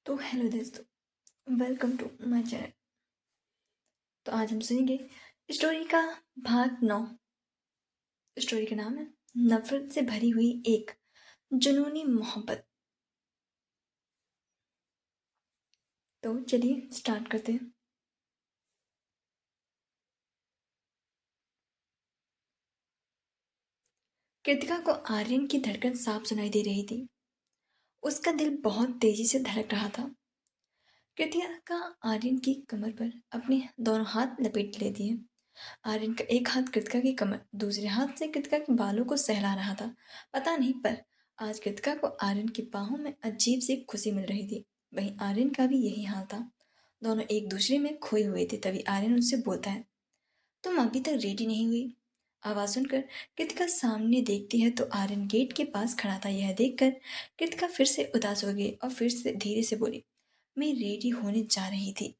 तो हेलो दोस्तों, welcome to my channel. तो आज हम सुनेंगे स्टोरी का भाग 9। स्टोरी का नाम है नफरत से भरी हुई एक जुनूनी मोहब्बत। तो चलिए स्टार्ट करते हैं। कृतिका को आर्यन की धड़कन साफ सुनाई दे रही थी। उसका दिल बहुत तेजी से धड़क रहा था। कृतिका आर्यन की कमर पर अपने दोनों हाथ लपेट लेती है। आर्यन का एक हाथ कृतिका की कमर, दूसरे हाथ से कृतिका के बालों को सहला रहा था। पता नहीं, पर आज कृतिका को आर्यन की बाहों में अजीब सी खुशी मिल रही थी। वहीं आर्यन का भी यही हाल था। दोनों एक दूसरे में खोए हुए थे। तभी आर्यन उनसे बोलता है, तुम अभी तक रेडी नहीं हुई? आवाज सुनकर कृतिका सामने देखती है तो आर्यन गेट के पास खड़ा था। यह देखकर कृतिका फिर से उदास हो गई और फिर से धीरे से बोली, मैं रेडी होने जा रही थी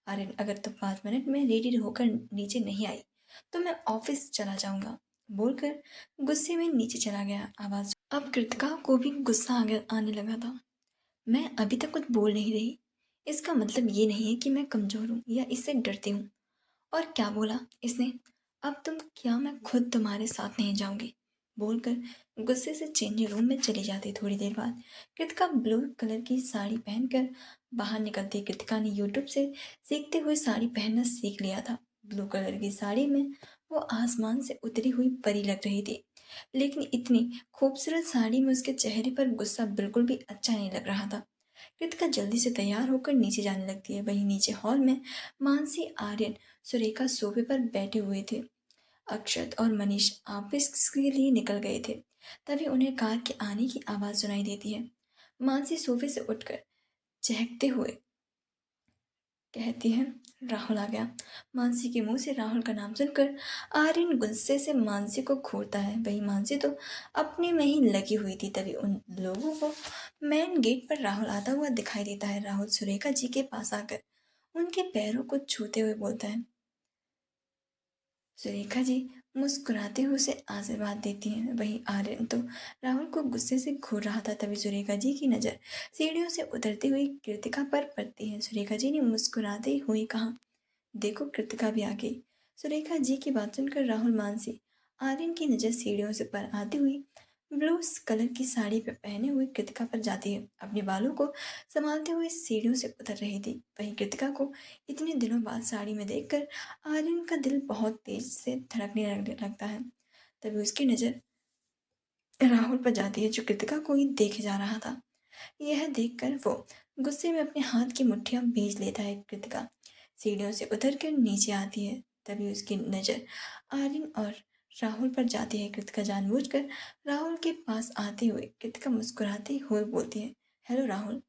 आर्यन। अगर तुम 5 मिनट में रेडी होकर नीचे नहीं आई तो मैं ऑफिस चला जाऊंगा, बोलकर गुस्से में नीचे चला गया। आवाज अब कृतिका को भी गुस्सा आने लगा था। मैं अभी तक कुछ बोल नहीं रही, इसका मतलब ये नहीं है कि मैं कमजोर हूँ या इससे डरती हूँ। और क्या बोला इसने? अब तुम क्या, मैं खुद तुम्हारे साथ नहीं जाऊंगी, बोलकर गुस्से से चेंजिंग रूम में चली जाती। थोड़ी देर बाद कृतिका ब्लू कलर की साड़ी पहनकर बाहर निकलती। कृतिका ने यूट्यूब से सीखते हुए साड़ी पहनना सीख लिया था। ब्लू कलर की साड़ी में वो आसमान से उतरी हुई परी लग रही थी। लेकिन इतनी खूबसूरत साड़ी में उसके चेहरे पर गुस्सा बिल्कुल भी अच्छा नहीं लग रहा था। कृतिका जल्दी से तैयार होकर नीचे जाने लगती है। वहीं नीचे हॉल में मानसी, आर्यन, सुरेखा सोफे पर बैठे हुए थे। अक्षत और मनीष ऑफिस के लिए निकल गए थे। तभी उन्हें कार के आने की आवाज सुनाई देती है। मानसी सोफे से उठकर चहकते हुए कहती है, राहुल आ गया। मानसी के मुंह से राहुल का नाम सुनकर आर्यन गुस्से से मानसी को घूरता है। वही मानसी तो अपने में ही लगी हुई थी। तभी उन लोगों को मेन गेट पर राहुल आता हुआ दिखाई देता है। राहुल सुरेखा जी के पास आकर उनके पैरों को छूते हुए बोलता है, सुरेखा जी मुस्कुराते हुए उसे आशीर्वाद देती हैं। वहीं आर्यन तो राहुल को गुस्से से घूर रहा था। तभी सुरेखा जी की नजर सीढ़ियों से उतरती हुई कृतिका पर पड़ती है। सुरेखा जी ने मुस्कुराते हुए कहा, देखो कृतिका भी आ गई। सुरेखा जी की बात सुनकर राहुल, मानसी, आर्यन की नजर सीढ़ियों से पर आती हुई ब्लू कलर की साड़ी पे पहने हुई कृतिका पर जाती है। अपने बालों को संभालते हुए सीढ़ियों से उतर रही थी। वहीं कृतिका को इतने दिनों बाद साड़ी में देखकर आर्यन का दिल बहुत तेज से धड़कने लगने लगता है। तभी उसकी नजर राहुल पर जाती है, जो कृतिका को ही देखे जा रहा था। यह देखकर वो गुस्से में अपने हाथ की मुट्ठियां भींच लेता है। कृतिका सीढ़ियों से उतरकर नीचे आती है। तभी उसकी नजर आर्यन और राहुल पर जाती है। कृतिका जानबूझकर राहुल के पास आते हुए कृतिका मुस्कुराते हुए बोलती है, हेलो राहुल।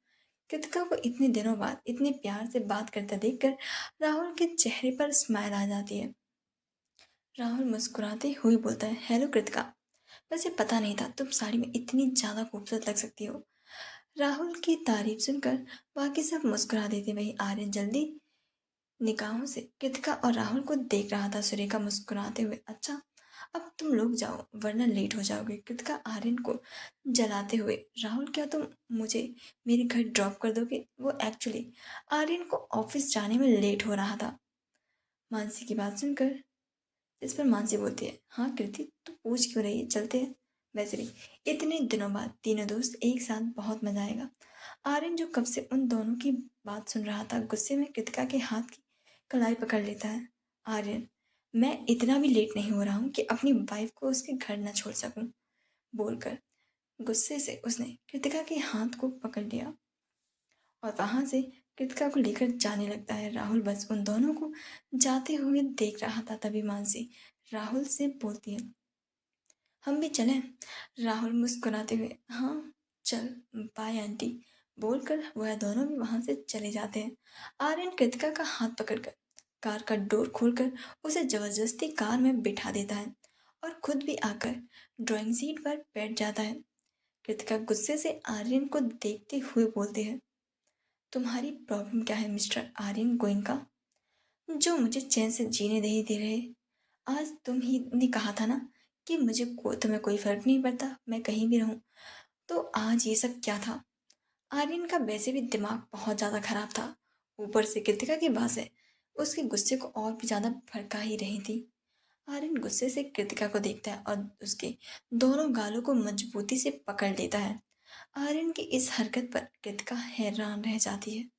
कृतिका को इतने दिनों बाद इतने प्यार से बात करता देखकर राहुल के चेहरे पर स्माइल आ जाती है। राहुल मुस्कुराते हुए बोलता है, हेलो कृतिका, वैसे पता नहीं था तुम साड़ी में इतनी ज्यादा खूबसूरत लग सकती हो। राहुल की तारीफ सुनकर बाकी सब मुस्कुरा देते। वहीं आर्यन जल्दी निगाहों से कृतिका और राहुल को देख रहा था। सुरेखा मुस्कुराते हुए, अच्छा अब तुम लोग जाओ वरना लेट हो जाओगे। कृतिका आर्यन को जलाते हुए, राहुल क्या तुम मुझे मेरे घर ड्रॉप कर दोगे? वो एक्चुअली आर्यन को ऑफिस जाने में लेट हो रहा था। मानसी की बात सुनकर इस पर मानसी बोलती है, हाँ कृति तू पूछ क्यों रही है, चलते हैं। वैसे भी इतने दिनों बाद तीनों दोस्त एक साथ बहुत मजा आएगा। आर्यन जो कब से उन दोनों की बात सुन रहा था, गुस्से में कृतिका के हाथ की कलाई पकड़ लेता है। आर्यन, मैं इतना भी लेट नहीं हो रहा हूँ कि अपनी वाइफ को उसके घर न छोड़ सकूं, बोलकर गुस्से से उसने कृतिका के हाथ को पकड़ लिया और वहां से कृतिका को लेकर जाने लगता है। राहुल बस उन दोनों को जाते हुए देख रहा था। तभी मानसी राहुल से बोलती है, हम भी चलें? राहुल मुस्कुराते हुए, हाँ चल, बाय आंटी, बोलकर वह दोनों भी वहां से चले जाते हैं। आर्यन कृतिका का हाथ पकड़कर कार का डोर खोलकर उसे जबरदस्ती कार में बिठा देता है और खुद भी आकर ड्राइंग सीट पर बैठ जाता है। कृतिका गुस्से से आर्यन को देखते हुए बोलती है, तुम्हारी प्रॉब्लम क्या है मिस्टर आर्यन गोइंका, जो मुझे चैन से जीने नहीं दे रहे? आज तुम ही ने कहा था ना कि मुझे तुम्हें कोई फर्क नहीं पड़ता, मैं कहीं भी रहूं। तो आज ये सब क्या था? आर्यन का वैसे भी दिमाग बहुत ज़्यादा खराब था। ऊपर से कृतिका की बातें उसके गुस्से को और भी ज़्यादा भड़का ही रही थी। आर्यन गुस्से से कृतिका को देखता है और उसके दोनों गालों को मजबूती से पकड़ लेता है। आर्यन की इस हरकत पर कृतिका हैरान रह जाती है।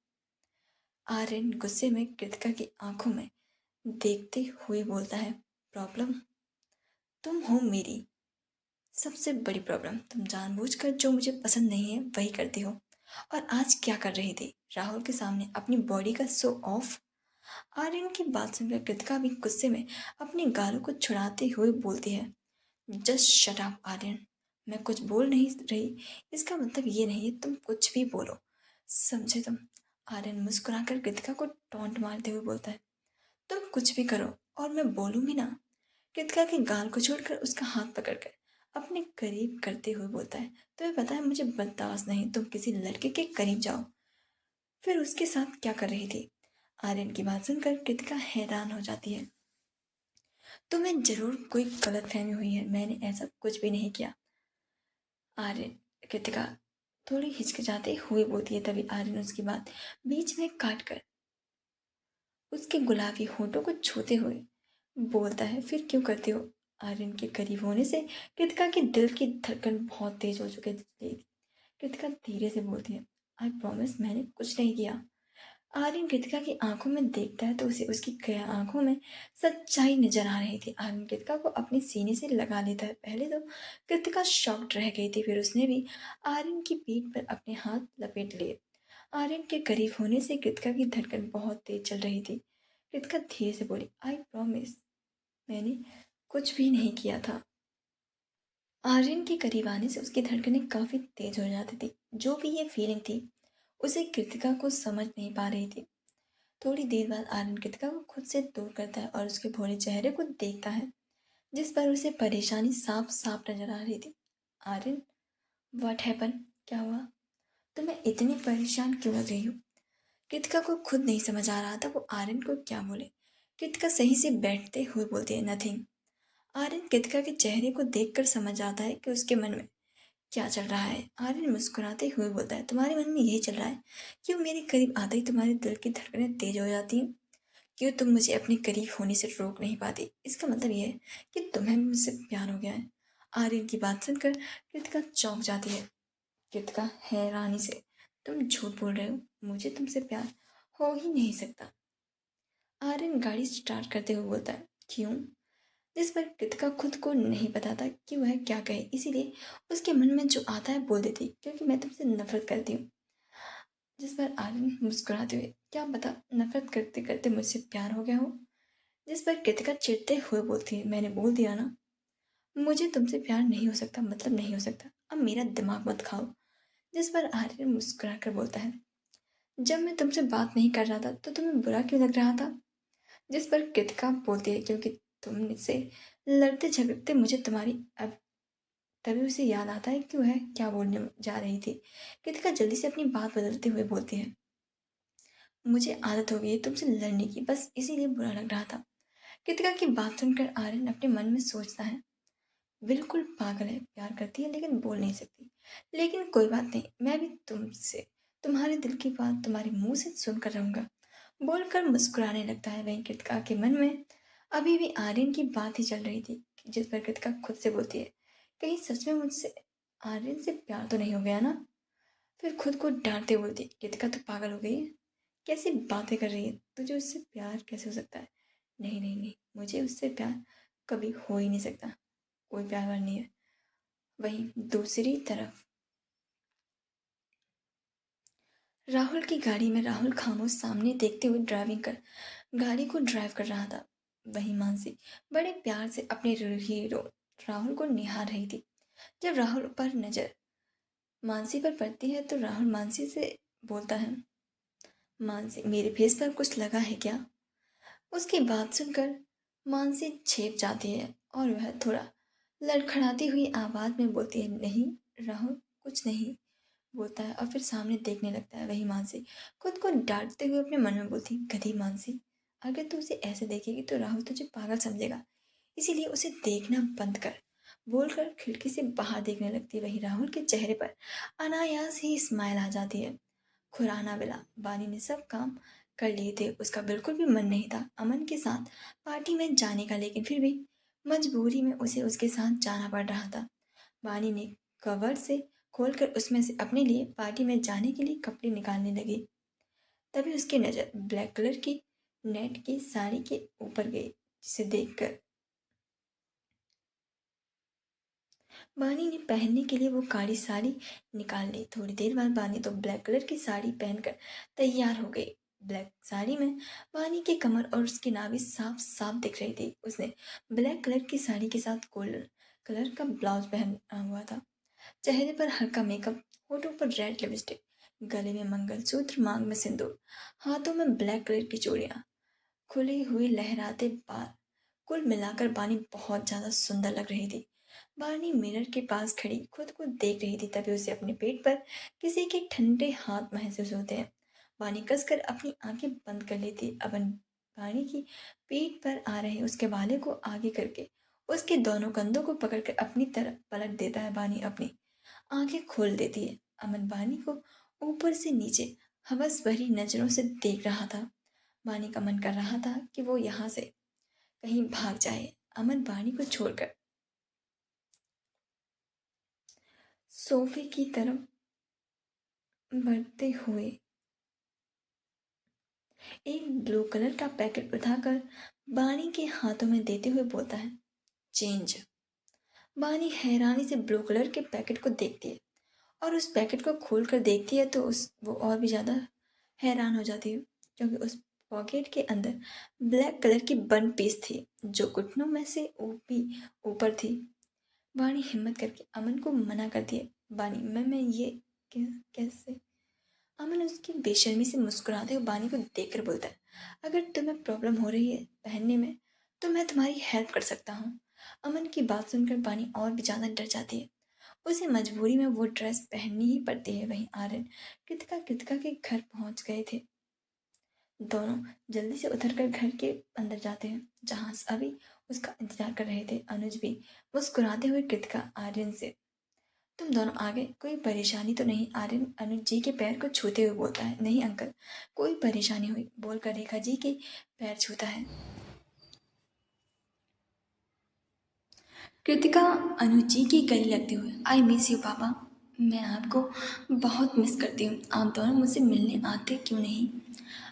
आर्यन गुस्से में कृतिका की आंखों में देखते हुए बोलता है, प्रॉब्लम तुम हो मेरी सबसे बड़ी प्रॉब्लम। तुम जानबूझकर जो मुझे पसंद नहीं है वही करती हो। और आज क्या कर रही थी? राहुल के सामने अपनी बॉडी का शो ऑफ। आर्यन की बात सुनकर कृतिका भी गुस्से में अपने गालों को छुड़ाते हुए बोलती है, जस्ट शट अप आर्यन। मैं कुछ बोल नहीं रही, इसका मतलब ये नहीं है तुम कुछ भी बोलो, समझे तुम? आर्यन मुस्कुराकर कृतिका को टोंट मारते हुए बोलता है, तुम कुछ भी करो और मैं बोलूँ भी ना। कृतिका के गाल को छोड़कर उसका हाथ पकड़कर अपने करीब करते हुए बोलता है, तुम्हें पता है मुझे बर्दाश्त नहीं तुम किसी लड़के के करीब जाओ। फिर उसके साथ क्या कर रही थी? आर्यन की बात सुनकर कृतिका हैरान हो जाती है। तुम्हें जरूर कोई गलतफहमी हुई है, मैंने ऐसा कुछ भी नहीं किया। आर्यन कृतिका थोड़ी हिचकिचाते हुए बोलती है। तभी आर्यन उसकी बात बीच में काट कर उसके गुलाबी होठों को छूते हुए बोलता है, फिर क्यों करती हो? आर्यन के करीब होने से कृतिका के दिल की धड़कन बहुत तेज हो चुकी थी। कृतिका धीरे से बोलती है, आई प्रॉमिस मैंने कुछ नहीं किया। आर्यन कृतिका की आंखों में देखता है तो उसे उसकी आंखों में सच्चाई नजर आ रही थी। आर्यन कृतिका को अपने सीने से लगा लेता है। पहले तो कृतिका शॉक्ड रह गई थी, फिर उसने भी आर्यन की पीठ पर अपने हाथ लपेट लिए। आर्यन के करीब होने से कृतिका की धड़कन बहुत तेज चल रही थी। कृतिका धीरे से बोली, आई प्रॉमिस मैंने कुछ भी नहीं किया था। आर्यन के करीब आने से उसकी धड़कनें काफी तेज हो जाती थी। जो भी ये फीलिंग थी उसे कृतिका को समझ नहीं पा रही थी। थोड़ी देर बाद आर्यन कृतिका को खुद से दूर करता है और उसके भोले चेहरे को देखता है जिस पर उसे परेशानी साफ साफ नजर आ रही थी। Aryan, what happen? क्या हुआ? तो मैं इतनी परेशान क्यों लग रही हूँ? कृतिका को खुद नहीं समझ आ रहा था वो आर्यन को क्या बोले। कृतिका सही से बैठते हुए बोलती है, नथिंग। आर्यन कृतिका के चेहरे को देखकर समझ आता है कि उसके मन में क्या चल रहा है। आर्यन मुस्कुराते हुए बोलता है, तुम्हारे मन में यही चल रहा है? क्यों मेरे करीब आते ही तुम्हारे दिल की धड़कनें तेज हो जाती हैं? क्यों तुम मुझे अपने करीब होने से रोक नहीं पाती? इसका मतलब यह है कि तुम्हें मुझसे प्यार हो गया है। आर्यन की बात सुनकर कृतिका चौंक जाती है। कृतिका हैरानी से, तुम झूठ बोल रहे हो, मुझे तुमसे प्यार हो ही नहीं सकता। आर्यन गाड़ी स्टार्ट करते हुए बोलता है, क्यों? जिस पर कृतिका खुद को नहीं बताता कि वह क्या कहे, इसीलिए उसके मन में जो आता है बोल देती, क्योंकि मैं तुमसे नफरत करती हूँ। जिस पर आर्यन मुस्कुराते हुए, क्या पता नफरत करते करते मुझसे प्यार हो गया हो। जिस पर कृतिका चिढ़ते हुए बोलती है, मैंने बोल दिया ना, मुझे तुमसे प्यार नहीं हो सकता, मतलब नहीं हो सकता, अब मेरा दिमाग मत खाओ। जिस पर आर्यन मुस्कुरा कर बोलता है, जब मैं तुमसे बात नहीं कर रहा था तो तुम्हें बुरा क्यों लग रहा था? जिस पर कृतिका बोलती है, क्योंकि तुमसे लड़ते झगड़ते मुझे तुम्हारी अब तभी उसे याद आता है कि वह क्या बोलने जा रही थी। कृतिका जल्दी से अपनी बात बदलते हुए बोलती है, मुझे आदत हो गई है तुमसे लड़ने की, बस इसीलिए बुरा लग रहा था। कृतिका की बात सुनकर आर्यन अपने मन में सोचता है, बिल्कुल पागल है, प्यार करती है लेकिन बोल नहीं सकती। लेकिन कोई बात नहीं, मैं भी तुमसे तुम्हारे दिल की बात तुम्हारे मुंह से सुनकर रहूंगा। बोलकर मुस्कुराने लगता है। वहीं कृतिका के मन में अभी भी आर्यन की बात ही चल रही थी, जिस पर कृतिका खुद से बोलती है, कहीं सच में मुझसे आर्यन से प्यार तो नहीं हो गया ना? फिर खुद को डांटते बोलती, कृतिका तो पागल हो गई है, कैसी बातें कर रही है, तुझे उससे प्यार कैसे हो सकता है? नहीं नहीं नहीं, मुझे उससे प्यार कभी हो ही नहीं सकता, कोई प्यार वार नहीं है। वहीं दूसरी तरफ राहुल की गाड़ी में राहुल खामोश सामने देखते हुए ड्राइविंग कर गाड़ी को ड्राइव कर रहा था। वहीं मानसी बड़े प्यार से अपने हीरो राहुल को निहार रही थी। जब राहुल पर नजर मानसी पर पड़ती है तो राहुल मानसी से बोलता है, मानसी मेरे फेस पर कुछ लगा है क्या? उसकी बात सुनकर मानसी छेप जाती है और वह थोड़ा लड़खड़ाती हुई आवाज में बोलती है, नहीं राहुल, कुछ नहीं, बोलता है और फिर सामने देखने लगता है। वही मानसी खुद को डांटते हुए अपने मन में बोलती, गधी मानसी, अगर तू उसे ऐसे देखेगी तो राहुल तुझे पागल समझेगा, इसीलिए उसे देखना बंद कर। बोलकर खिड़की से बाहर देखने लगती है। वहीं राहुल के चेहरे पर अनायास ही स्माइल आ जाती है। खुराना मिला, बानी ने सब काम कर लिए थे। उसका बिल्कुल भी मन नहीं था अमन के साथ पार्टी में जाने का, लेकिन फिर भी मजबूरी में उसे उसके साथ जाना पड़ रहा था। बानी ने कवर से खोलकर उसमें से अपने लिए पार्टी में जाने के लिए कपड़े निकालने लगी। तभी उसकी नज़र ब्लैक कलर की नेट की साड़ी के ऊपर गई, जिसे देखकर बानी ने पहनने के लिए वो काली साड़ी निकाल ली। थोड़ी देर बाद बानी तो ब्लैक कलर की साड़ी पहनकर तैयार हो गई। ब्लैक साड़ी में बानी की कमर और उसकी नाभि साफ साफ दिख रही थी। उसने ब्लैक कलर की साड़ी के साथ गोल्डन कलर का ब्लाउज पहना हुआ था। चेहरे पर हल्का मेकअप, होठों पर रेड लिपस्टिक, गले में मंगलसूत्र, मांग में सिंदूर, हाथों में ब्लैक कलर की चूड़ियां, खुले हुए लहराते बाल। कुल मिलाकर बानी बहुत ज्यादा सुंदर लग रही थी। बानी मिरर के पास खड़ी खुद को देख रही थी। तभी उसे अपने पेट पर किसी के ठंडे हाथ महसूस होते हैं। बानी कसकर अपनी आंखें बंद कर लेती। अपन बानी की पीठ पर आ रहे उसके बाले को आगे करके उसके दोनों कंधों को पकड़कर अपनी तरफ पलट देता है। बानी अपनी आंखें खोल देती है। अमन बानी को ऊपर से नीचे हवस भरी नजरों से देख रहा था। बानी का मन कर रहा था कि वो यहाँ से कहीं भाग जाए। अमन बानी को छोड़कर सोफे की तरफ बढ़ते हुए एक ब्लू कलर का पैकेट उठाकर बानी के हाथों में देते हुए बोलता है, चेंज। बानी हैरानी से ब्लू कलर के पैकेट को देखती है और उस पैकेट को खोल कर देखती है तो उस वो और भी ज़्यादा हैरान हो जाती है, क्योंकि उस पॉकेट के अंदर ब्लैक कलर की बन पीस थी जो घुटनों में से ऊपर थी। बानी हिम्मत करके अमन को मना करती है। बानी मैं ये कैसे? अमन उसकी बेशर्मी से मुस्कुराते हुए बानी को देखकर बोलता है, अगर तुम्हें प्रॉब्लम हो रही है पहनने में तो मैं तुम्हारी हेल्प कर सकता हूँ। अमन की बात सुनकर बानी और भी ज़्यादा डर जाती है। उसे मजबूरी में वो ड्रेस पहननी ही पड़ती है। वहीं आर्यन कृतिका के घर पहुंच गए थे। दोनों जल्दी से उतरकर घर के अंदर जाते हैं, जहां अभी उसका इंतजार कर रहे थे। अनुज भी मुस्कुराते हुए कृतिका आर्यन से, तुम दोनों आ गए, कोई परेशानी तो नहीं? आर्यन अनुज जी के पैर को छूते हुए बोलता है, नहीं अंकल, कोई परेशानी हुई, बोलकर रेखा जी के पैर छूता है। कृतिका अनुज जी की गले लगते हुए, आई मिस यू पापा, मैं आपको बहुत मिस करती हूँ, आप दोनों मुझसे मिलने आते क्यों नहीं?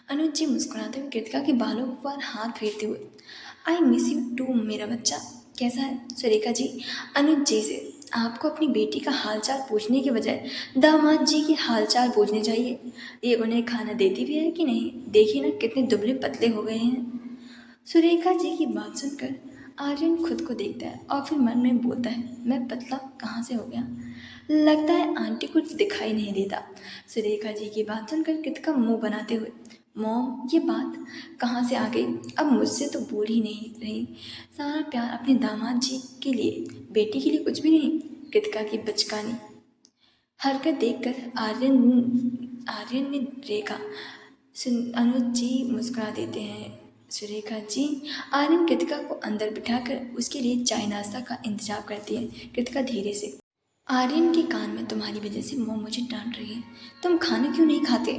अनुज जी मुस्कुराते हुए कृतिका के बालों पर हाथ फेरते हुए, आई मिस यू टू मेरा बच्चा, कैसा है? सुरेखा जी अनुज जी से, आपको अपनी बेटी का हालचाल पूछने के बजाय दामाद जी की हालचाल पूछने चाहिए। ये उन्हें खाना देती भी है कि नहीं? देखिए ना कितने दुबले पतले हो गए हैं। सुरेखा जी की बात सुनकर आर्यन खुद को देखता है और फिर मन में बोलता है, मैं पतला कहाँ से हो गया? लगता है आंटी कुछ दिखाई नहीं देता। सुरेखा जी की बात सुनकर कृतिका मुंह बनाते हुए, मॉम ये बात कहाँ से आ गई? अब मुझसे तो बोल ही नहीं रही। सारा प्यार अपने दामाद जी के लिए, बेटी के लिए कुछ भी नहीं। कृतिका की बचकानी हरकत देखकर आर्यन ने रेखा अनुज जी मुस्कुरा देते हैं। सुरेखा जी आर्यन कृतिका को अंदर बिठाकर उसके लिए चाय नाश्ता का इंतजाम करती है। कृतिका धीरे से, आर्यन के कान में, तुम्हारी वजह से मॉम मुझे डांट रही है, तुम खाना क्यों नहीं खाते?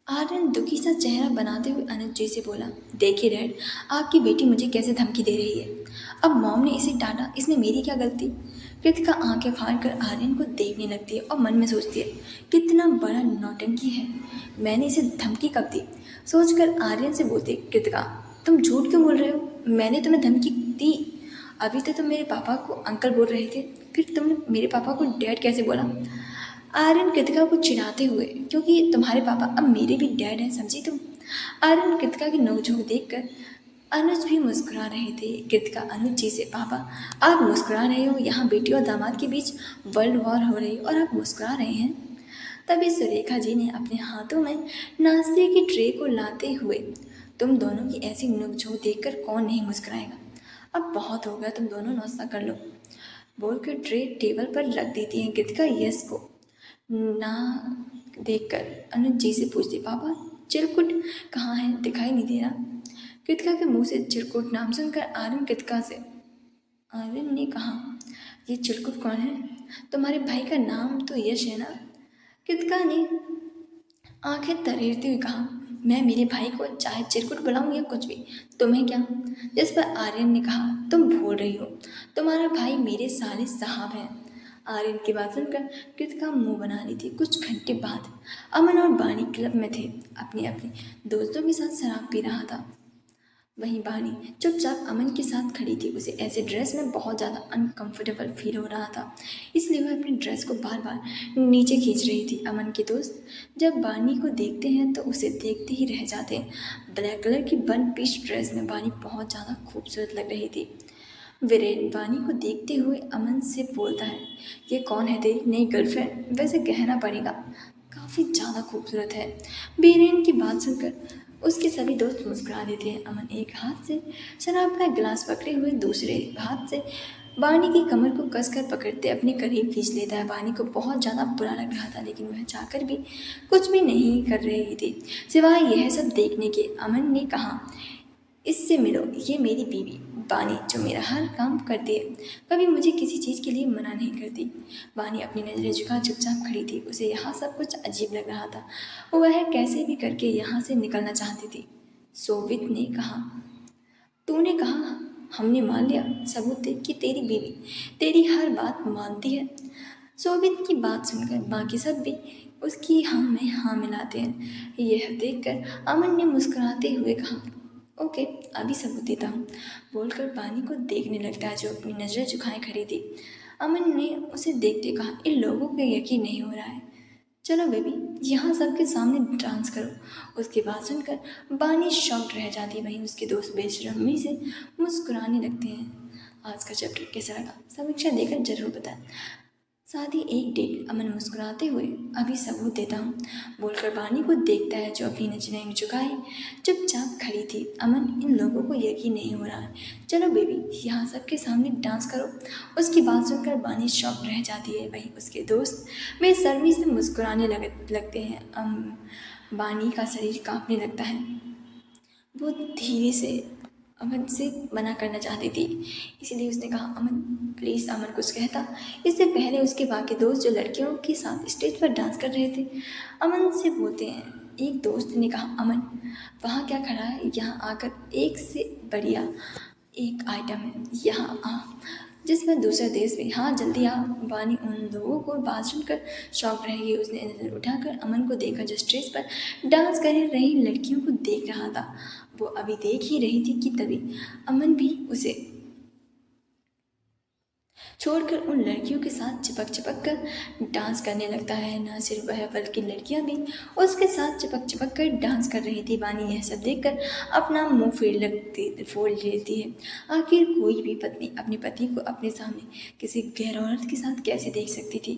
आर्यन दुखी सा चेहरा बनाते हुए अनुज जी से बोला, देखिए डैड, आपकी बेटी मुझे कैसे धमकी दे रही है। अब मॉम ने इसे डांटा, इसमें मेरी क्या गलती? कृतिका आंखें फाड़ कर आर्यन को देखने लगती है और मन में सोचती है, कितना बड़ा नौटंकी है, मैंने इसे धमकी कब दी? सोचकर आर्यन से बोलती, कृतिका तुम झूठ क्यों बोल रहे हो? मैंने तुम्हें धमकी दी? अभी तो तुम मेरे पापा को अंकल बोल रहे थे, फिर तुमने मेरे पापा को डैड कैसे बोला? आर्यन कृतिका को चिढ़ाते हुए, क्योंकि तुम्हारे पापा अब मेरे भी डैड हैं, समझी तुम? आर्यन कृतिका की नोकझोंक देखकर अनुज भी मुस्कुरा रहे थे। कृतिका अनुज जी से, पापा आप मुस्कुरा रहे हो, यहाँ बेटी और दामाद के बीच वर्ल्ड वॉर हो रही और आप मुस्कुरा रहे हैं। तभी सुरेखा जी ने अपने हाथों में नाश्ते की ट्रे को लाते हुए, तुम दोनों की ऐसी नोकझोंक देखकर कौन नहीं मुस्कुराएगा? अब बहुत हो गया, तुम दोनों नाश्ता कर लो, बोलकर ट्रे टेबल पर रख देती है। कृतिका यश को ना देखकर अनुज जी से पूछती, पापा चिरकुट कहाँ है, दिखाई नहीं दे रहा? कृतिका के मुंह से चिरकुट नाम सुनकर आर्यन ने कहा, ये चिरकुट कौन है? तुम्हारे भाई का नाम तो यश है ना? कृतिका ने आंखें तरेरते हुए कहा, मैं मेरे भाई को चाहे चिरकुट बुलाऊं या कुछ भी, तुम्हें क्या? जिस पर आर्यन ने कहा, तुम भूल रही हो, तुम्हारा भाई मेरे साले साहब हैं। आर्यन की बात सुनकर कृतिका मुंह बना रही थी। कुछ घंटे बाद अमन और बानी क्लब में थे, अपने अपने दोस्तों के साथ शराब पी रहा था। वहीं बानी चुपचाप अमन के साथ खड़ी थी। उसे ऐसे ड्रेस में बहुत ज़्यादा अनकंफर्टेबल फील हो रहा था, इसलिए वह अपनी ड्रेस को बार बार नीचे खींच रही थी। अमन के दोस्त जब बानी को देखते हैं तो उसे देखते ही रह जाते हैं। ब्लैक कलर की वन पीस ड्रेस में बानी बहुत ज़्यादा खूबसूरत लग रही थी। वीरेन बानी को देखते हुए अमन से बोलता है, ये कौन है तेरी नई गर्लफ्रेंड? वैसे कहना पड़ेगा काफ़ी ज़्यादा खूबसूरत है। वीरेन की बात सुनकर उसके सभी दोस्त मुस्कुरा देते हैं। अमन एक हाथ से शराब का गिलास पकड़े हुए दूसरे हाथ से बानी की कमर को कसकर पकड़ते अपने करीब खींच लेता है। बानी को बहुत ज़्यादा बुरा लग रहा था, लेकिन वह चाहकर भी कुछ भी नहीं कर रही थी सिवाय यह सब देखने के। अमन ने कहा, इससे मिलो, ये मेरी बीवी बानी जो मेरा हर काम करती है, कभी मुझे किसी चीज़ के लिए मना नहीं करती। बानी अपनी नज़रें झुका चुपचाप खड़ी थी। उसे यहाँ सब कुछ अजीब लग रहा था। वह कैसे भी करके यहाँ से निकलना चाहती थी। सोवित ने कहा, तूने कहा, हमने मान लिया, सबूत दे कि तेरी बीवी तेरी हर बात मानती है। सोवित की बात सुनकर बाकी सब भी उसकी हाँ में हाँ मिलाते हैं। यह देखकर अमन ने मुस्कुराते हुए कहा, ओके, अभी सबूत देता हूँ, बोलकर बानी को देखने लगता है जो अपनी नज़रें झुकाए खड़ी थी। अमन ने उसे देखते कहा, इन लोगों को यकीन नहीं हो रहा है, चलो बेबी यहाँ सबके सामने डांस करो। उसकी बात सुनकर बानी शॉक्ड रह जाती। वहीं उसके दोस्त बेशर्मी से मुस्कुराने लगते हैं। आज का चैप्टर कैसा लगा समीक्षा देकर जरूर बताएं। साथ ही एक डेट अमन मुस्कुराते हुए अभी सबूत देता हूँ बोलकर बानी को देखता है जो अपनी नजरें झुकाए चुपचाप खड़ी थी। अमन, इन लोगों को यकीन नहीं हो रहा है, चलो बेबी यहाँ सबके सामने डांस करो। उसकी बात सुनकर बानी शॉक रह जाती है। वहीं उसके दोस्त बेशर्मी से मुस्कुराने लगते हैं। बानी का शरीर कांपने लगता है। वो धीरे से अमन से मना करना चाहती थी, इसीलिए उसने कहा, अमन प्लीज़। अमन कुछ कहता इससे पहले उसके बाकी दोस्त जो लड़कियों के साथ स्टेज पर डांस कर रहे थे अमन से बोलते हैं। एक दोस्त ने कहा, अमन वहाँ क्या खड़ा है, यहाँ आकर एक से बढ़िया एक आइटम है, यहाँ आ। जिसमें दूसरा देश भी, हाँ जल्दी आ। बानी उन लोगों को बात सुनकर शॉक रह गई। उसने नज़र उठाकर अमन को देखा जो स्टेज पर डांस कर रही लड़कियों को देख रहा था। वो अभी देख ही रही थी कि तभी अमन भी उसे छोड़कर उन लड़कियों के साथ चिपक चिपक कर डांस करने लगता है। न सिर्फ वह बल्कि लड़कियां भी उसके साथ चिपक चिपक कर डांस कर रही थी। बानी यह सब देखकर अपना मुंह फोड़ लेती है। आखिर कोई भी पत्नी अपने पति को अपने सामने किसी गैर औरत के साथ कैसे देख सकती थी।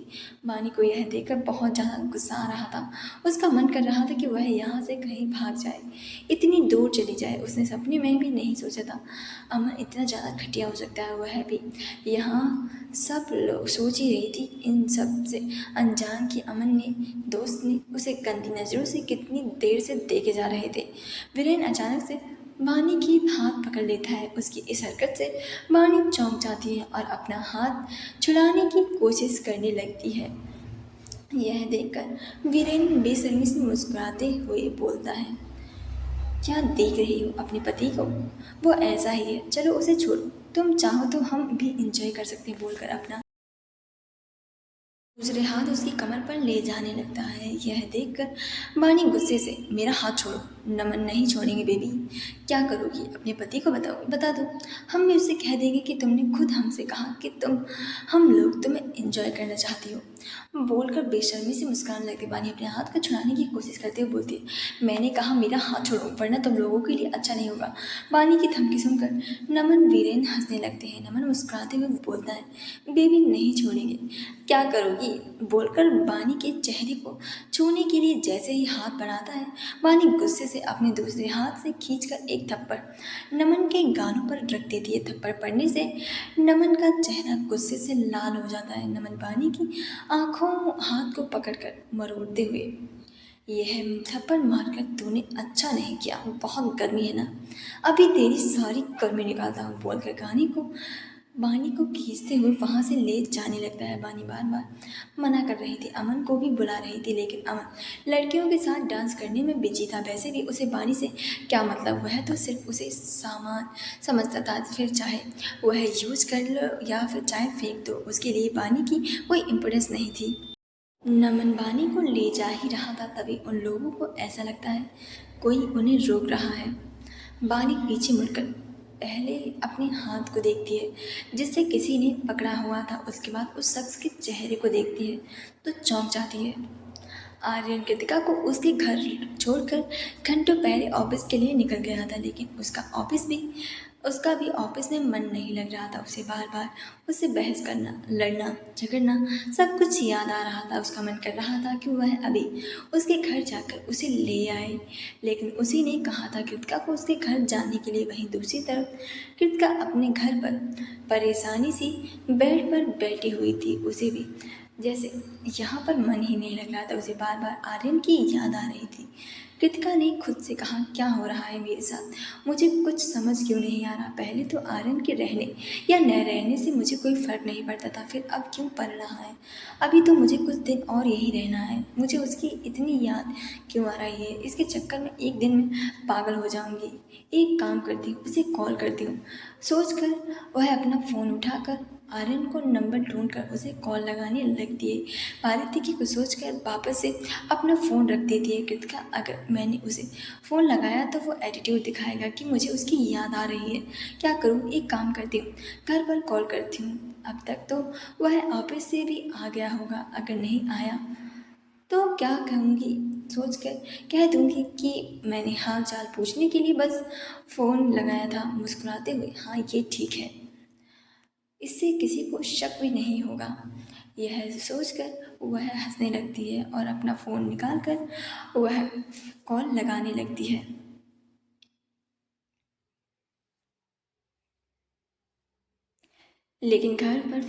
बानी को यह देखकर बहुत ज़्यादा गुस्सा आ रहा था। उसका मन कर रहा था कि वह यहाँ से कहीं भाग जाए, इतनी दूर चली जाए। उसने सपने में भी नहीं सोचा था अमन इतना ज़्यादा घटिया हो सकता है। वह भी यहाँ सब लोग सोच ही रही थी इन सब से अनजान कि अमन ने दोस्त ने उसे गंदी नज़रों से कितनी देर से देखे जा रहे थे। वीरेन अचानक से बानी की हाथ पकड़ लेता है। उसकी इस हरकत से बानी चौंक जाती है और अपना हाथ छुड़ाने की कोशिश करने लगती है। यह देखकर वीरेन बेशर्मी से मुस्कुराते हुए बोलता है, क्या देख रही हो अपने पति को, वो ऐसा ही है, चलो उसे छोड़ो, तुम चाहो तो हम भी इंजॉय कर सकते हैं, बोलकर अपना दूसरे हाथ उसकी कमर पर ले जाने लगता है। यह देखकर बानी गुस्से से, मेरा हाथ छोड़ो। नमन, नहीं छोड़ेंगे बेबी। क्या करोगी, अपने पति को बताओगी? बता दो, हम भी उससे कह देंगे कि तुमने खुद हमसे कहा कि हम लोग तुम्हें एंजॉय करना चाहती हो, बोलकर बेशर्मी से मुस्कान लगती। बानी अपने हाथ को छुड़ाने की कोशिश करते हुए बोलती है, मैंने कहा मेरा हाथ छोड़ो वरना तुम लोगों के लिए अच्छा नहीं होगा। बानी की धमकी सुनकर नमन वीरेन हंसने लगते हैं। नमन मुस्कुराते हुए बोलता है, बेबी नहीं छोड़ेंगे, क्या करोगी, बोलकर बानी के चेहरे को छूने के लिए जैसे ही हाथ बढ़ाता है बानी गुस्से से अपने दूसरे हाथ से खींचकर एक थप्पड़ नमन के गालों पर रख देती है। थप्पड़ पड़ने से नमन का चेहरा गुस्से से लाल हो जाता है। नमन बानी की आंखों हाथ को पकड़कर मरोड़ते हुए, यह थप्पड़ मारकर तूने अच्छा नहीं किया, बहुत गर्मी है ना, अभी तेरी सारी गर्मी निकालता हूँ, बोलकर गानी को बानी को खींचते हुए वहाँ से ले जाने लगता है। बानी बार बार मना कर रही थी, अमन को भी बुला रही थी, लेकिन अमन लड़कियों के साथ डांस करने में बिजी था। वैसे भी उसे बानी से क्या मतलब, वह तो सिर्फ उसे सामान समझता था। फिर चाहे वह यूज कर लो या फिर चाहे फेंक दो, उसके लिए बानी की कोई इम्पोर्टेंस नहीं थी। नमन बानी को ले जा ही रहा था, तभी उन लोगों को ऐसा लगता है कोई उन्हें रोक रहा है। बानी पीछे मुड़कर पहले अपने हाथ को देखती है जिससे किसी ने पकड़ा हुआ था। उसके बाद उस शख्स के चेहरे को देखती है तो चौंक जाती है। आर्यन कृतिका को उसके घर छोड़कर घंटों पहले ऑफिस के लिए निकल गया था, लेकिन उसका भी ऑफिस में मन नहीं लग रहा था। उसे बार बार उससे बहस करना, लड़ना, झगड़ना, सब कुछ याद आ रहा था। उसका मन कर रहा था कि वह अभी उसके घर जाकर उसे ले आए, लेकिन उसी ने कहा था कृतिका को उसके घर जाने के लिए। वहीं दूसरी तरफ कृतिका अपने घर पर परेशानी सी बेड पर बैठी हुई थी। उसे भी जैसे यहाँ पर मन ही नहीं लग रहा था। उसे बार बार आर्यन की याद आ रही थी। कृतिका ने खुद से कहा, क्या हो रहा है मेरे साथ, मुझे कुछ समझ क्यों नहीं आ रहा। पहले तो आर्यन के रहने या न रहने से मुझे कोई फ़र्क नहीं पड़ता था, फिर अब क्यों पड़ रहा है। अभी तो मुझे कुछ दिन और यहीं रहना है। मुझे उसकी इतनी याद क्यों आ रही है। इसके चक्कर में एक दिन में पागल हो जाऊंगी। एक काम करती हूँ, उसे कॉल करती हूँ। सोचकर वह अपना फ़ोन उठाकर आर्यन को नंबर ढूंढकर उसे कॉल लगाने लगती है। पारिति को सोचकर वापस से अपना फ़ोन रख देती है कृतिका। अगर मैंने उसे फ़ोन लगाया तो वो एटीट्यूड दिखाएगा कि मुझे उसकी याद आ रही है। क्या करूँ, एक काम करती हूँ, घर पर कॉल करती हूँ। अब तक तो वह ऑफिस से भी आ गया होगा, अगर नहीं आया तो क्या कहूँगी, सोचकर कह दूँगी कि मैंने हाल चाल पूछने के लिए बस फ़ोन लगाया था, मुस्कुराते हुए। हाँ, ये ठीक है, इससे किसी को शक भी नहीं होगा। यह सोचकर वह हंसने लगती है और अपना फ़ोन निकालकर वह कॉल लगाने लगती है। लेकिन घर पर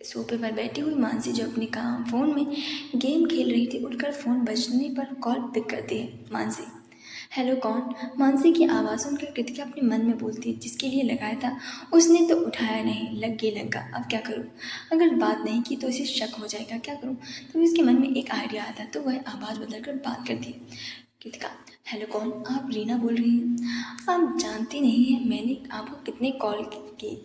सोफे पर बैठी हुई मानसी, जो अपने काम फ़ोन में गेम खेल रही थी, उठकर फ़ोन बजने पर कॉल पिक करती है। मानसी, हेलो, कौन। मानसी की आवाज़ सुनकर कृतिका अपने मन में बोलती है, जिसके लिए लगाया था उसने तो उठाया नहीं, लग गया, अब क्या करूँ। अगर बात नहीं की तो इसे शक हो जाएगा, क्या करूँ। तभी उसके मन में एक आइडिया आता है, तो वह आवाज़ बदलकर बात करती है। कृतिका, हेलो, कौन। आप रीना बोल रही हैं। आप जानती नहीं हैं मैंने आपको कितने कॉल की,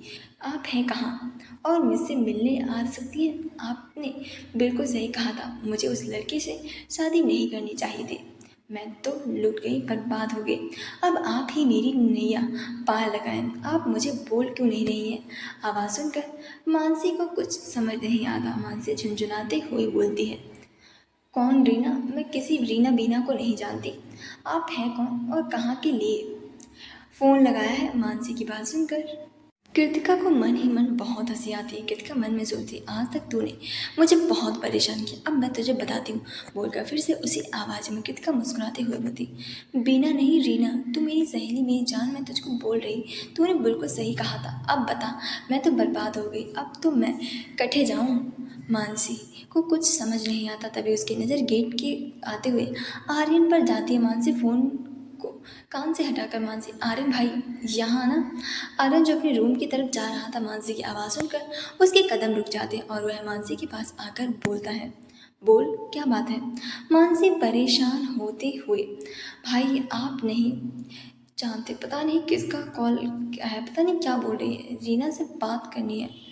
आप हैं कहाँ और मुझसे मिलने आ सकती हैं। आपने बिल्कुल सही कहा था, मुझे उस लड़के से शादी नहीं करनी चाहिए थी। मैं तो लुट गई, बर्बाद हो गई। अब आप ही मेरी नैया पार लगाएं। आप मुझे बोल क्यों नहीं रही हैं। आवाज़ सुनकर मानसी को कुछ समझ नहीं आता। मानसी झुंझुनाते हुए बोलती है, कौन रीना, मैं किसी रीना बीना को नहीं जानती। आप हैं कौन और कहाँ के लिए फ़ोन लगाया है। मानसी की बात सुनकर कृतिका को मन ही मन बहुत हंसी आती है। कृतिका मन में सोचती, आज तक तूने मुझे बहुत परेशान किया, अब मैं तुझे बताती हूँ। बोलकर फिर से उसी आवाज़ में कृतिका मुस्कुराते हुए बोलती, बीना नहीं रीना, तू मेरी सहेली, मेरी जान, मैं तुझको बोल रही, तूने बिल्कुल सही कहा था। अब बता, मैं तो बर्बाद हो गई, अब तो मैं कटे जाऊँ। मानसी को कुछ समझ नहीं आता। तभी उसकी नज़र गेट के आते हुए आर्यन पर जाती है। मानसी फ़ोन को कान से हटाकर, मानसी, आर्यन भाई यहाँ आना। आर्यन जो अपने रूम की तरफ जा रहा था, मानसी की आवाज़ सुनकर उसके कदम रुक जाते हैं और वह मानसी के पास आकर बोलता है, बोल, क्या बात है। मानसी परेशान होते हुए, भाई आप नहीं जानते, पता नहीं किसका कॉल है, पता नहीं क्या बोल रही है, रीना से बात करनी है।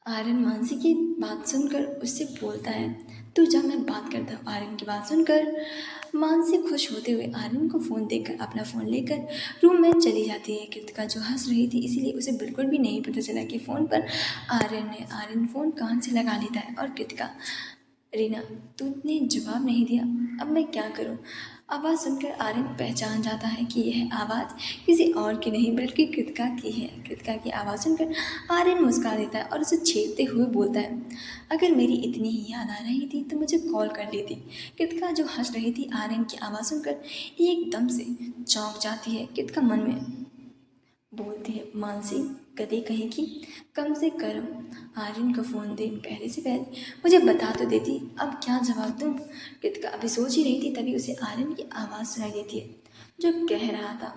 आर्यन मानसी की बात सुनकर उससे बोलता है, तू जा, मैं बात करता हूँ। आर्यन की बात सुनकर मानसी खुश होते हुए आर्यन को फ़ोन देकर अपना फ़ोन लेकर रूम में चली जाती है। कृतिका जो हंस रही थी, इसीलिए उसे बिल्कुल भी नहीं पता चला कि फ़ोन पर आर्यन फ़ोन कान से लगा लेता है और कृतिका, रीना, तूने जवाब नहीं दिया, अब मैं क्या करूं। आवाज़ सुनकर आर्यन पहचान जाता है कि यह आवाज़ किसी और की नहीं बल्कि कृतिका की है। कृतिका की आवाज़ सुनकर आर्यन मुस्कुरा देता है और उसे छेड़ते हुए बोलता है, अगर मेरी इतनी ही याद आ रही थी तो मुझे कॉल कर लेती। कृतिका जो हंस रही थी, आर्यन की आवाज़ सुनकर एकदम से चौंक जाती है। कृतिका मन में बोलती है, मानसी, कभी कहीं कि कम से कम आर्यन को फ़ोन दे पहले मुझे बता तो देती। अब क्या जवाब दूँ? कृतिका अभी सोच ही रही थी, तभी उसे आर्यन की आवाज़ सुनाई देती है जो कह रहा था।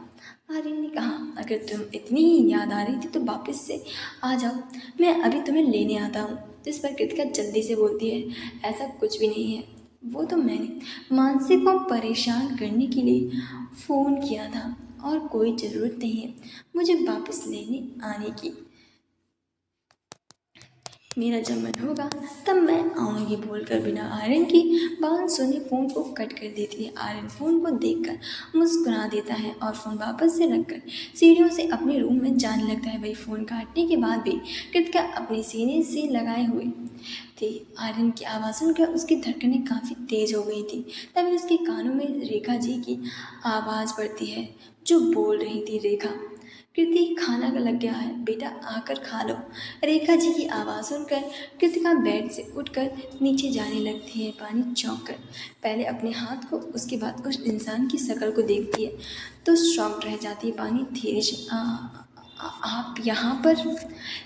आर्यन ने कहा, अगर तुम इतनी ही याद आ रही थी तो वापस से आ जाओ, मैं अभी तुम्हें लेने आता हूँ। जिस पर कृतिका जल्दी से बोलती है, ऐसा कुछ भी नहीं है, वो तो मैंने मानसी को परेशान करने के लिए फ़ोन किया था और कोई ज़रूरत नहीं है मुझे वापस लेने आने की। मेरा जब मन होगा तब मैं आऊँगी, बोलकर बिना आर्यन की बात सुने फ़ोन को कट कर देती है। आर्यन फ़ोन को देखकर मुस्कुरा देता है और फ़ोन वापस से रखकर सीढ़ियों से अपने रूम में जाने लगता है। वही फ़ोन काटने के बाद भी कृतिका अपने सीने से लगाए हुए थी। आर्यन की आवाज़ सुनकर उसकी धड़कनें काफ़ी तेज हो गई थी। तभी उसके कानों में रेखा जी की आवाज़ पड़ती है जो बोल रही थी, रेखा, कृति खाना लग गया है, बेटा आकर खा लो। रेखा जी की आवाज़ सुनकर कृतिका बेड से उठकर नीचे जाने लगती है। पानी चौंक कर पहले अपने हाथ को, उसके बाद उस इंसान की शक्ल को देखती है तो शॉक्ड रह जाती है। पानी धीरे से आप यहाँ पर?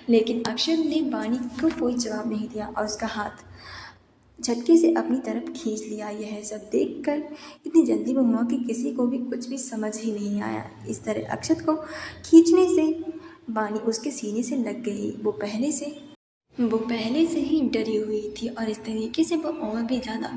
लेकिन अक्षत ने वाणी को कोई जवाब नहीं दिया और उसका हाथ झटके से अपनी तरफ खींच लिया। यह सब देखकर इतनी जल्दी में हुआ कि किसी को भी कुछ भी समझ ही नहीं आया। इस तरह अक्षत को खींचने से वाणी उसके सीने से लग गई। वो पहले से ही डरी हुई थी और इस तरीके से वो और भी ज़्यादा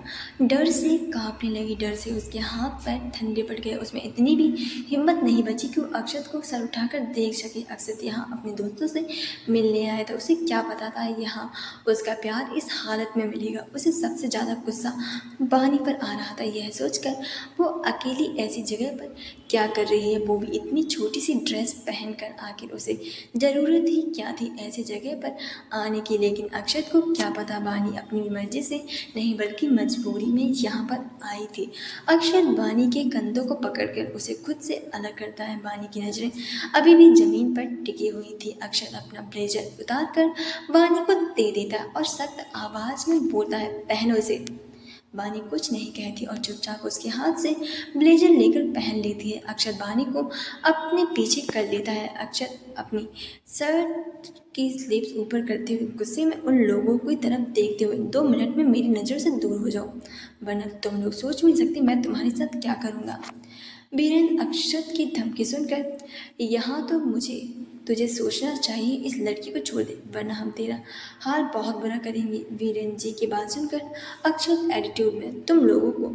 डर से कांपने लगी। डर से उसके हाथ पैर ठंडे पड़ गए। उसमें इतनी भी हिम्मत नहीं बची कि वो अक्षत को सर उठाकर देख सके। अक्षत यहाँ अपने दोस्तों से मिलने आया था, उसे क्या पता था यहाँ उसका प्यार इस हालत में मिलेगा। उसे सबसे ज़्यादा गुस्सा वाणी पर आ रहा था। यह सोचकर वो अकेली ऐसी जगह पर क्या कर रही है, वो भी इतनी छोटी सी ड्रेस पहनकर। आखिर उसे ज़रूरत ही क्या थी ऐसी जगह पर आने की। लेकिन अक्षत को क्या पता वाणी अपनी मर्जी से नहीं बल्कि मजबूरी में यहाँ पर आई थी। अक्षत वाणी के कंधों को पकड़कर उसे खुद से अलग करता है। वाणी की नज़रें अभी भी जमीन पर टिकी हुई थी। अक्षत अपना ब्लेजर उतार कर वाणी को दे देता है और सख्त आवाज़ में बोलता है, पहनो इसे। वाणी कुछ नहीं कहती और चुपचाप उसके हाथ से ब्लेजर लेकर पहन लेती है। अक्षत वाणी को अपने पीछे कर लेता है। अक्षत अपनी शर्ट की स्लीव्स ऊपर करते हुए गुस्से में उन लोगों की तरफ देखते हुए, 2 मिनट में मेरी नज़र से दूर हो जाओ, वरना तुम लोग सोच भी नहीं सकते मैं तुम्हारे साथ क्या करूँगा। बीरेन अक्षत की धमकी सुनकर, यहाँ तो मुझे तुझे सोचना चाहिए, इस लड़की को छोड़ दे वरना हम तेरा हाल बहुत बुरा करेंगे। वीरेन जी की बात सुनकर अक्षत एटीट्यूड में, तुम लोगों को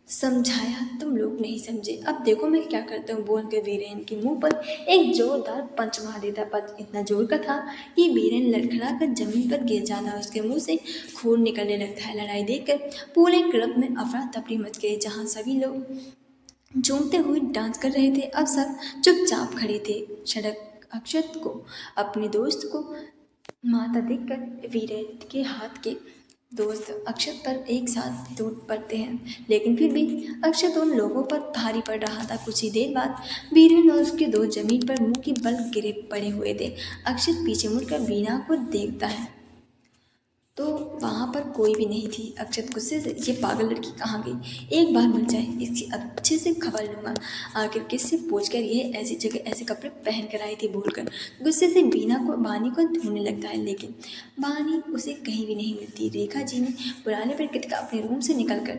समझाया, तुम लोग नहीं समझे, अब देखो मैं क्या करता हूँ, बोलकर वीरेन के मुंह पर एक जोरदार पंच मार देता। पंच इतना जोर का था कि वीरेन लड़खड़ा कर जमीन पर गिर जाता। उसके मुंह से खून निकलने लगता है। लड़ाई देखकर पूरे क्लब में अफरा तफरी मच गई। जहाँ सभी लोग झूमते हुए डांस कर रहे थे, अब सब चुपचाप खड़े थे। सड़क अक्षत को अपने दोस्त को माता देखकर वीरेन के हाथ के दोस्त अक्षत पर एक साथ टूट पड़ते हैं, लेकिन फिर भी अक्षत उन लोगों पर भारी पड़ रहा था। कुछ ही देर बाद वीरेन और उसके दोस्त जमीन पर मुंह के बल गिरे पड़े हुए थे। अक्षत पीछे मुड़कर वीणा को देखता है तो वहाँ पर कोई भी नहीं थी। अक्षत गुस्से से, ये पागल लड़की कहाँ गई, एक बार मिल जाए इसकी अच्छे से खबर लूँगा, आखिर किससे पूछकर यह ऐसी जगह ऐसे कपड़े पहन कर आई थी, बोलकर गुस्से से वाणी को ढूंढने लगता है। लेकिन वाणी उसे कहीं भी नहीं मिलती। रेखा जी ने बुलाने पर कृतिका अपने रूम से निकलकर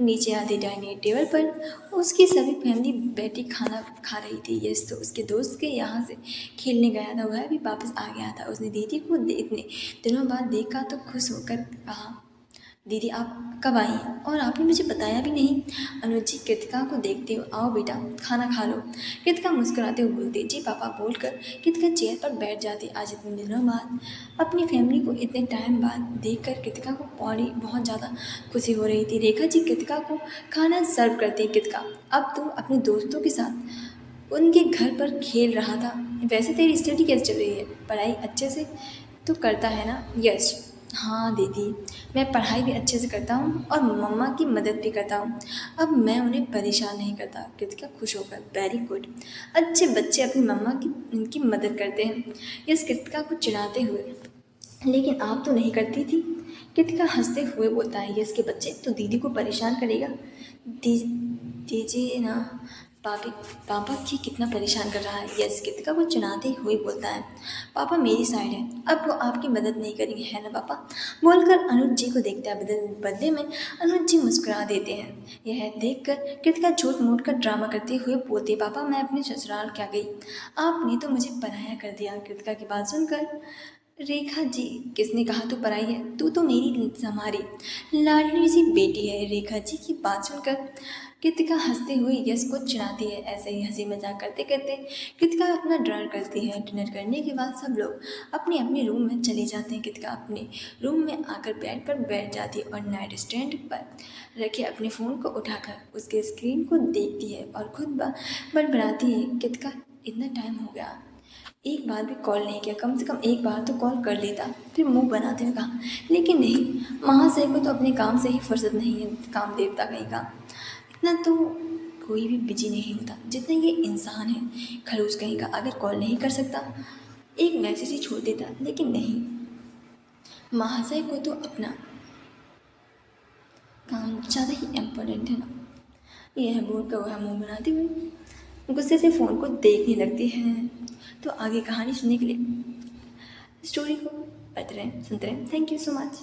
नीचे आती। डाइनिंग टेबल पर उसकी सभी फैमिली बैठी खाना खा रही थी। यश तो उसके दोस्त के यहाँ से खेलने गया था, वह भी वापस आ गया था। उसने दीदी को इतने दिनों बाद देखा तो खुश होकर कहा, दीदी आप कब आई और आपने मुझे बताया भी नहीं। अनुज जी कृतिका को देखते हुए, आओ बेटा खाना खा लो। कृतिका मुस्कुराते हुए बोलती, जी पापा, बोलकर कृतिका चेयर पर बैठ जाती। आज इतने दिनों बाद अपनी फैमिली को इतने टाइम बाद देखकर कृतिका को बहुत ज़्यादा खुशी हो रही थी। रेखा जी कृतिका को खाना सर्व करते। कृतिका, अब तो अपने दोस्तों के साथ उनके घर पर खेल रहा था। वैसे तेरी स्टडी कैसे चल रही है, पढ़ाई अच्छे से तो करता है ना। यश, हाँ दीदी, मैं पढ़ाई भी अच्छे से करता हूँ और मम्मा की मदद भी करता हूँ, अब मैं उन्हें परेशान नहीं करता। कृतिका खुश होकर, वेरी गुड, अच्छे बच्चे अपनी मम्मा की उनकी मदद करते हैं। यश कृतिका को चिढ़ाते हुए, लेकिन आप तो नहीं करती थी। कृतिका हंसते हुए बोलता है, यश के बच्चे तो दीदी को परेशान करेगा, दीजिए ना पापी पापा की कितना परेशान कर रहा है। यस, कृतिका को चिढ़ाते हुए बोलता है। पापा मेरी साइड है, अब वो आपकी मदद नहीं करेंगे, है ना पापा? बोलकर अनुज जी को देखता है। बदले में अनुज जी मुस्कुरा देते हैं। यह देखकर कृतिका झूठ मूठ कर ड्रामा करते हुए बोलती है, पापा मैं अपने ससुराल क्या गई, आपने तो मुझे पराया कर दिया। कृतिका की बात सुनकर रेखा जी, किसने कहा तू पराई है? तू तो मेरी हमारी लाडली सी बेटी है। रेखा जी की बात सुनकर कृतिका हंसते हुए यश को चिढ़ाती है। ऐसे ही हंसी मजाक करते करते कृतिका अपना डिनर करती है। डिनर करने के बाद सब लोग अपने अपने रूम में चले जाते हैं। कृतिका अपने रूम में आकर बेड पर बैठ जाती है और नाइट स्टैंड पर रखे अपने फ़ोन को उठाकर उसके स्क्रीन को देखती है और खुद बड़बड़ाती है, कृतिका इतना टाइम हो गया, एक बार भी कॉल नहीं किया, कम से कम एक बार तो कॉल कर लेता। फिर मुंह बनाते हुए कहा, लेकिन नहीं, महाशय को तो अपने काम से ही फुर्सत नहीं है, काम देवता कहीं का। इतना तो कोई भी बिजी नहीं होता जितना ये इंसान है, खड़ूस कहीं का। अगर कॉल नहीं कर सकता एक मैसेज ही छोड़ देता, लेकिन नहीं, महाशय को तो अपना काम ज़्यादा ही इम्पोर्टेंट है ना। यह बोलकर वह मुंह बनाते हुए गुस्से से फ़ोन को देखने लगती है। तो आगे कहानी सुनने के लिए स्टोरी को पढ़ते रहें, सुनते रहें। Thank you so much.